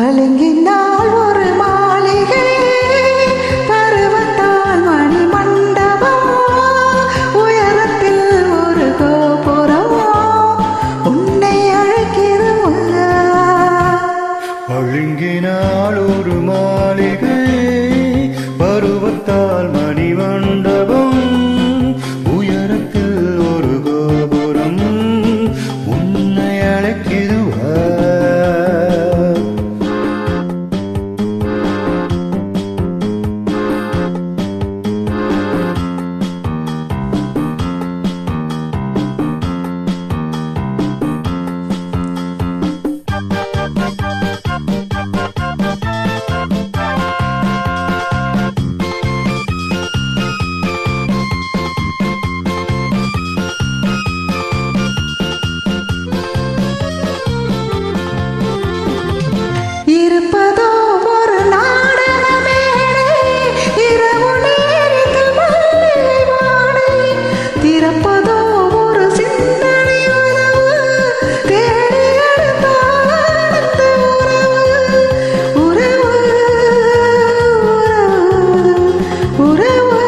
பளிங்கினால் ஒரு மாளிகை, பருவத்தால் மணி மண்டபம், உயரத்தில் ஒரு கோபுரம் உன்னை அழைக்கிறது. பளிங்கினால் ஒரு மாளிகை, பருவத்தால் மணி மண்டபம், உயரத்தில் ஒரு கோபுரம் உன்னை அழைக்கிறது. இருப்பதோ ஒரு நாடக மேடை, இரவு நேரத்தில் மல்லிகை வாடை, திறப்பதோ ஒரு சிந்தனை உறவு, தேடி எடுத்த ஆனந்த உறவு, உறவு, உறவு, உறவு.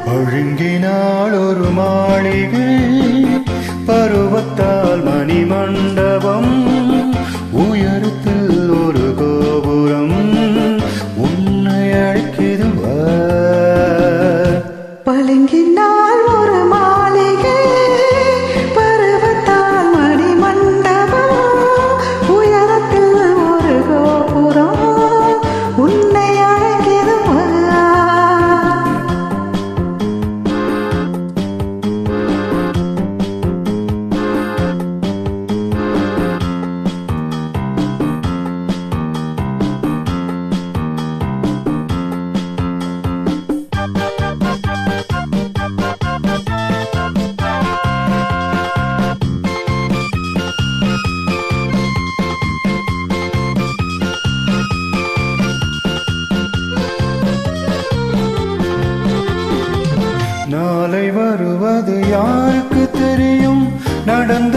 பழுங்கினால் ஒரு மாளிகை, பருவத்தால் மணி மண்டபம், உயரத்தில் ஒரு கோபுரம் உன்னை அழைக்கிறது. பளிங்கினால் ஒரு மாளிகை, பருவத்தால் மணி மண்டபம், உயரத்தில் ஒரு கோபுரம் உன்னை அழைக்கிறது. நாளை வருவது யாருக்கு தெரியும், நடந்த